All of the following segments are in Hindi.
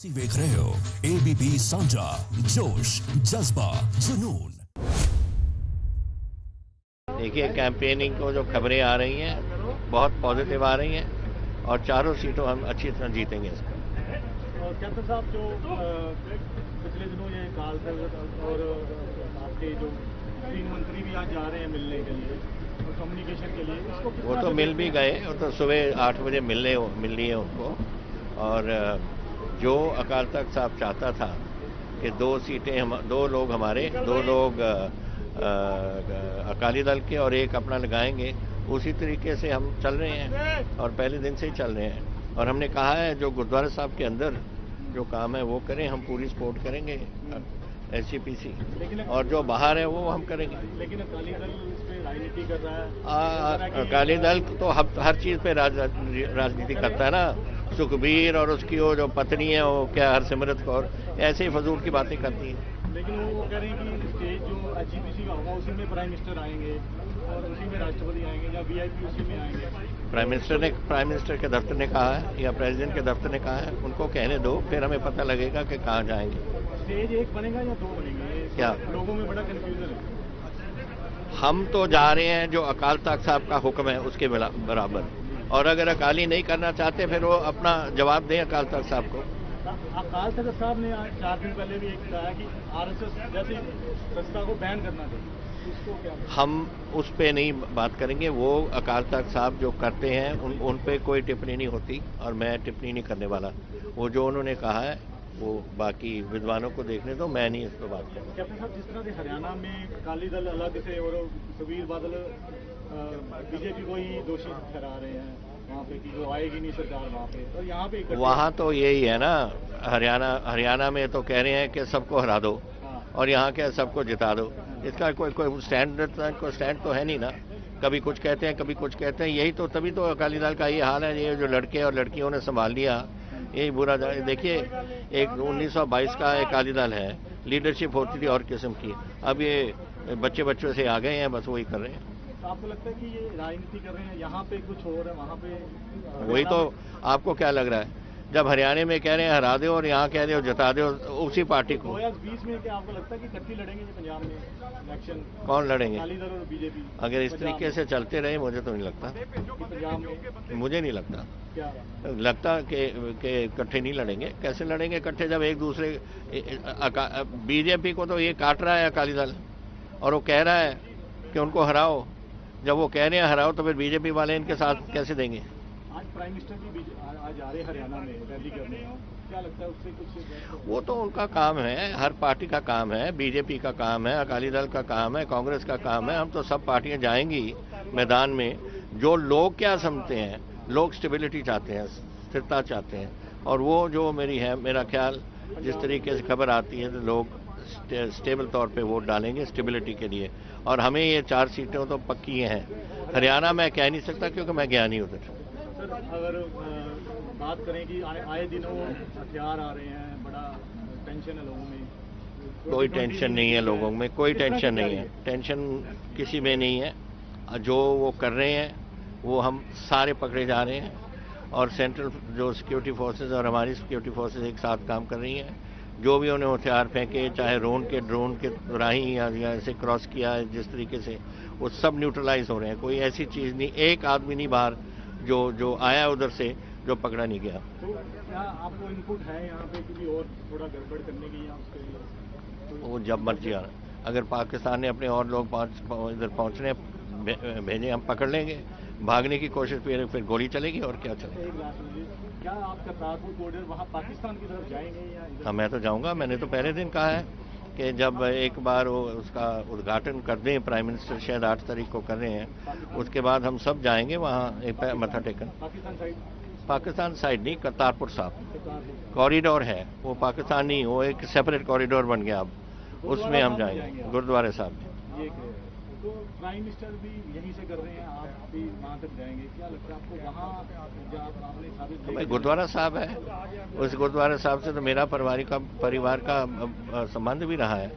ਤੁਸੀਂ ਵੇਖ ਰਹੇ ਹੋ ABP ਸਾਂਝਾ जोश जज्बा जुनून। देखिए, कैंपेनिंग को जो खबरें आ रही हैं बहुत पॉजिटिव आ रही हैं और चारों सीटों हम अच्छी तरह जीतेंगे। और कैप्टन साहब जो पिछले दिनों ये काल से और आपके जो 3 मंत्री भी आज जा रहे हैं मिलने के लिए और कम्युनिकेशन के लिए, इसको वो तो मिल भी गए, वो तो सुबह 8 बजे मिल लिए उनको। और जो अकाल तख्त साहब चाहता था कि 2 सीटें दो लोग हमारे, 2 लोग अकाली दल के और 1 अपना लगाएंगे, उसी तरीके से हम चल रहे हैं और पहले दिन से ही चल रहे हैं। और हमने कहा है जो गुरुद्वारा साहब के अंदर जो काम है वो करें, हम पूरी सपोर्ट करेंगे SGPC, और जो बाहर है वो हम करेंगे। लेकिन अकाली दल इस पे राजनीति कर रहा है। अकाली दल तो हर चीज़ पे राजनीति करता है ना। सुखबीर और उसकी वो जो पत्नी है वो क्या हरसिमरत कौर ऐसे ही फजूल की बातें करती हैं। लेकिन वो कह रहे हैं कि स्टेज जो SGPC का होगा उसी में प्राइम मिनिस्टर आएंगे और उसी में राष्ट्रपति आएंगे या VIP उसी में आएंगे। प्राइम मिनिस्टर के दफ्तर ने कहा है या प्रेसिडेंट के दफ्तर ने कहा है, उनको कहने दो, फिर हमें पता लगेगा कि कहाँ जाएंगे। स्टेज 1 बनेगा या 2 बनेंगे? क्या लोगों में बड़ा कंफ्यूजन है। हम तो जा रहे हैं जो अकाल तख्त साहब का हुक्म है उसके बराबर, और अगर अकाली नहीं करना चाहते फिर वो अपना जवाब दें अकाल तख्त साहब को। अकाल तख्त साहब ने 4 दिन पहले भी एक कहा कि RSS जैसी संस्था को बैन करना चाहिए, इसको क्या? हम उस पे नहीं बात करेंगे। वो अकाल तख्त साहब जो करते हैं उन पे कोई टिप्पणी नहीं होती और मैं टिप्पणी नहीं करने वाला। वो जो उन्होंने कहा है वो बाकी विद्वानों को देखने दो, मैं नहीं इस पर बात करूँगा। कैप्टन साहब, जिस तरह से हरियाणा में अकाली दल अलग से और सुखबीर बादल BJP को ही दोषी ठहरा रहे हैं वहाँ पे कि जो आएगी नहीं सरकार वहाँ पे, और यहाँ पे वहाँ तो यही है ना। हरियाणा में तो कह रहे हैं कि सबको हरा दो और यहाँ के सबको जिता दो। इसका कोई स्टैंड तो है नहीं ना। कभी कुछ कहते हैं कभी कुछ कहते हैं, यही तो तभी तो अकाली दल का ये हाल है। ये जो लड़के और लड़कियों ने संभाल लिया, यही बुरा। देखिए, एक 1922 का अकाली दल है, लीडरशिप होती थी और किस्म की। अब ये बच्चों से आ गए हैं, बस वही कर रहे हैं। आपको लगता है कि ये राजनीति कर रहे हैं, यहाँ पे कुछ और है वहाँ पे? वही तो। आपको क्या लग रहा है जब हरियाणा में कह रहे हैं हरा दो और यहाँ कह रहे हो जिता दो उसी पार्टी को? 2020 में क्या आपको लगता है कि इकट्ठी लड़ेंगे पंजाब में इलेक्शन? कौन लड़ेंगे? अकाली दल और BJP अगर इस तरीके से चलते रहे, मुझे तो नहीं लगता। पंजाब में मुझे नहीं लगता। क्या लगता कि इकट्ठे नहीं लड़ेंगे। कैसे लड़ेंगे इकट्ठे जब एक दूसरे BJP को तो ये काट रहा है अकाली दल, और वो कह रहा है कि उनको हराओ। जब वो कह रहे हैं हराओ तो फिर BJP वाले इनके साथ कैसे देंगे? आज प्राइम मिनिस्टर भी आज आ रहे हरियाणा में रैली करने, क्या लगता है उससे कुछ? वो तो उनका काम है, हर पार्टी का काम है। BJP का काम है, अकाली दल का काम है, कांग्रेस का काम है। हम तो सब पार्टियां जाएंगी मैदान में। जो लोग क्या समझते हैं, लोग स्टेबिलिटी चाहते हैं, स्थिरता चाहते हैं, और वो जो मेरा ख्याल जिस तरीके से खबर आती है तो लोग स्टेबल तौर पे वोट डालेंगे स्टेबिलिटी के लिए। और हमें ये 4 सीटें तो पक्की हैं। हरियाणा मैं कह नहीं सकता क्योंकि मैं गया नहीं उधर। सर, अगर बात करें कि आए दिनों हथियार आ रहे हैं, बड़ा टेंशन है लोगों में। कोई टेंशन नहीं है लोगों में, कोई टेंशन नहीं है। टेंशन किसी में नहीं है। जो वो कर रहे हैं वो हम सारे पकड़े जा रहे हैं, और सेंट्रल जो सिक्योरिटी फोर्सेज और हमारी सिक्योरिटी फोर्सेज एक साथ काम कर रही हैं। जो भी उन्हें हथियार फेंके, चाहे ड्रोन के राही या ऐसे क्रॉस किया जिस तरीके से, वो सब न्यूट्रलाइज हो रहे हैं। कोई ऐसी चीज़ नहीं, एक आदमी नहीं बाहर जो आया उधर से जो पकड़ा नहीं गया। तो क्या आपको इनपुट है यहाँ पे कि और थोड़ा गड़बड़ करने की या उसके लिए? वो जब मर्जी आ, अगर पाकिस्तान ने अपने और लोग इधर पहुँचने भेजे, हम पकड़ लेंगे। भागने की कोशिश फिर गोली चलेगी और क्या चलेगा। क्या आप करतारपुर कॉरिडोर वहाँ पाकिस्तान की तरफ जाएंगे या इधर? हाँ, मैं तो जाऊँगा। मैंने तो पहले दिन कहा है कि जब एक बार वो उसका उद्घाटन कर दें, प्राइम मिनिस्टर शायद 8 तारीख को कर रहे हैं, उसके बाद हम सब जाएंगे वहाँ एक मथा टेकन। पाकिस्तान साइड नहीं, करतारपुर साहब कॉरिडोर है, वो पाकिस्तान नहीं, वो एक सेपरेट कॉरिडोर बन गया। अब उसमें हम जाएंगे गुरुद्वारे साहब। तो प्राइम मिनिस्टर भी यहीं से कर रहे हैं, आप भी वहाँ तक जाएंगे, क्या लगता है आपको? वहाँ जब आपने तो भाई गुरुद्वारा साहब है, उस गुरुद्वारा साहब से तो मेरा परिवार का संबंध भी रहा है।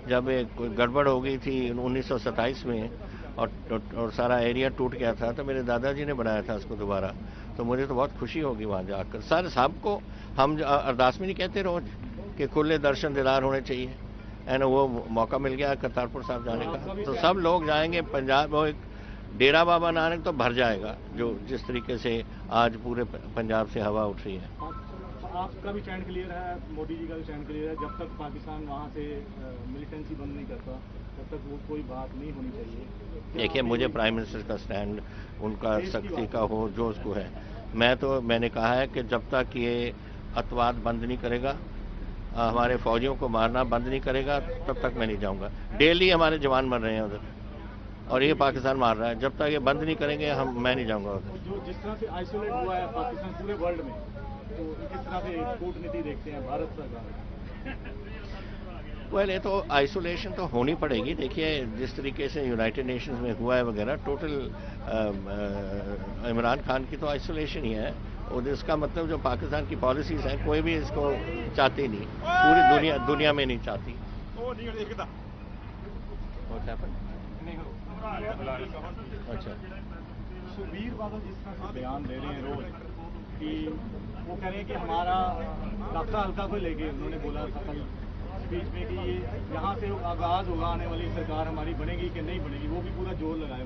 जब एक गड़बड़ हो गई थी 1927 में और सारा एरिया टूट गया था, तो मेरे दादाजी ने बनाया था उसको दोबारा। तो मुझे तो बहुत खुशी होगी वहाँ जाकर। सर सबको हम अरदास में नहीं कहते रोज कि खुले दर्शन दीदार होने चाहिए, है ना। वो मौका मिल गया करतारपुर साहब जाने का, तो सब लोग जाएंगे। पंजाब वो एक डेरा बाबा नानक तो भर जाएगा, जो जिस तरीके से आज पूरे पंजाब से हवा उठ रही है। आपका भी स्टैंड क्लियर है, मोदी जी का भी स्टैंड क्लियर है, जब तक पाकिस्तान वहाँ से मिलिटेंसी बंद नहीं करता तब तक वो कोई बात नहीं होनी चाहिए। देखिए, मुझे प्राइम मिनिस्टर का स्टैंड उनका सख्ती का हो जो उसको है, मैंने कहा है कि जब तक ये अतवाद बंद नहीं करेगा, हमारे फौजियों को मारना बंद नहीं करेगा, तब तक मैं नहीं जाऊंगा। डेली हमारे जवान मर रहे हैं उधर, और ये पाकिस्तान मार रहा है। जब तक ये बंद नहीं करेंगे मैं नहीं जाऊंगा उधर। जो जिस तरह से आइसोलेट हुआ है पाकिस्तान पूरे वर्ल्ड में, तो किस तरह से कूटनीति देखते हैं भारत सरकार? वेल, ये तो आइसोलेशन तो होनी पड़ेगी। देखिए, जिस तरीके से यूनाइटेड नेशंस में हुआ है वगैरह, टोटल इमरान खान की तो आइसोलेशन ही है, और इसका मतलब जो पाकिस्तान की पॉलिसीज हैं कोई भी इसको चाहती नहीं, पूरी दुनिया में नहीं चाहती। अच्छा, सुखबीर बादल जिस तरह से बयान दे रहे हैं रोज कि वो कह रहे हैं कि हमारा रक्षा हल्का को लेके उन्होंने बोला था कल स्पीच में कि ये यहाँ से आगाज होगा आने वाली सरकार हमारी बनेगी कि नहीं बनेगी, वो भी पूरा जोर लगाए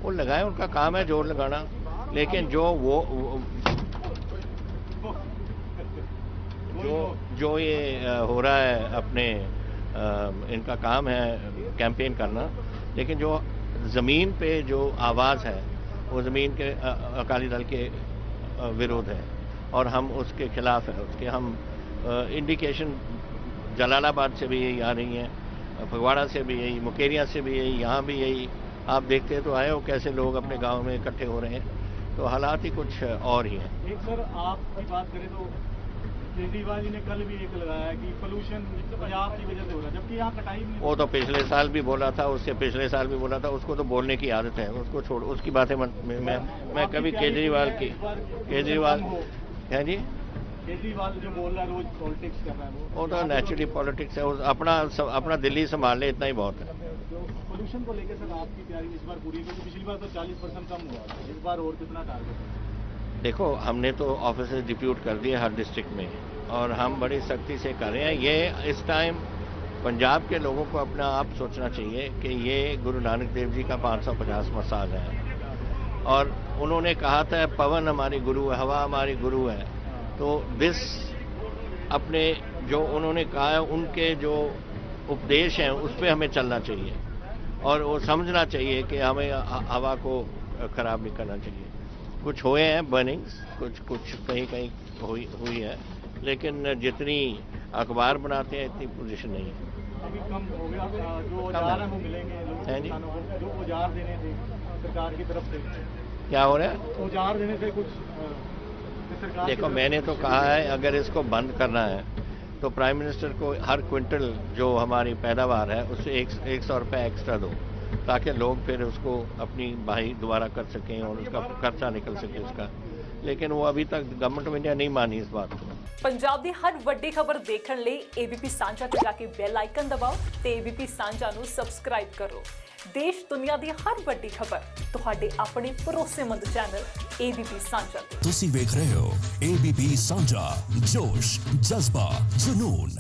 वो लगाए, उनका काम है जोर लगाना। लेकिन जो ये हो रहा है अपने इनका काम है कैंपेन करना, लेकिन जो ज़मीन पे जो आवाज़ है वो ज़मीन के अकाली दल के विरोध है, और हम उसके खिलाफ है। उसके हम इंडिकेशन जलालाबाद से भी यही आ रही हैं, फगवाड़ा से भी यही, मुकेरिया से भी यही, यहाँ भी यही। आप देखते तो आए हो कैसे लोग अपने गांव में इकट्ठे हो रहे हैं, तो हालात ही कुछ और ही हैं। एक सर आपकी बात करें तो केजरीवाल जी ने कल भी एक लगाया कि पोल्यूशन पंजाब की वजह से हो रहा है, जबकि यहाँ कटाई नहीं। वो तो पिछले साल भी बोला था, उससे पिछले साल भी बोला था। उसको तो बोलने की आदत है, उसको छोड़, उसकी बातें मैं कभी केजरीवाल है जी, केजरीवाल जो बोल रहा है रोज पॉलिटिक्स कर रहा है वो तो नेचुरली पॉलिटिक्स है, अपना दिल्ली संभाल ले, इतना ही बहुत है। पोल्यूशन को लेकर सर आपकी तैयारी इस बार पूरी, क्योंकि पिछली बार तो 40% कम हुआ, इस बार और कितना टारगेट है? देखो, हमने तो ऑफिसर्स डिप्यूट कर दिए हर डिस्ट्रिक्ट में, और हम बड़ी सख्ती से कर रहे हैं। ये इस टाइम पंजाब के लोगों को अपना आप सोचना चाहिए कि ये गुरु नानक देव जी का 550वां साल है, और उन्होंने कहा था पवन हमारी गुरु है, हवा हमारी गुरु है। तो अपने जो उन्होंने कहा है, उनके जो उपदेश हैं उस पर हमें चलना चाहिए, और वो समझना चाहिए कि हमें हवा को खराब नहीं करना चाहिए। कुछ हुए हैं बर्निंग्स, कुछ कहीं हुई है, लेकिन जितनी अखबार बनाते हैं इतनी पोजीशन नहीं है। अभी कम हो गया, जो औजार है वो मिलेंगे लोगों को, जो औजार देने थे सरकार की तरफ से। क्या हो रहा है? औजार देने से कुछ सरकार। देखो, मैंने तो कहा है अगर इसको बंद करना है तो प्राइम मिनिस्टर को हर क्विंटल जो हमारी पैदावार है उससे 100 रुपये एक्स्ट्रा दो, ताकि लोग फिर उसको अपनी बाही दोबारा कर सकें और उसका खर्चा निकल सके उसका। लेकिन वो अभी तक गवर्नमेंट ऑफ इंडिया नहीं मानी इस बात को। पंजाब दी हर वड्डी खबर देखण लई एबीपी सांझा ते जाके बेल आइकन दबाओ ते एबीपी सांझा नू सबसक्राइब करो। देश दुनिया दी हर वड्डी खबर तुहाडे अपने भरोसेमंद चैनल एबीपी सांझा ते। तुसी वेख रहे हो एबीपी सांझा, जोश, जज्बा, जुनून।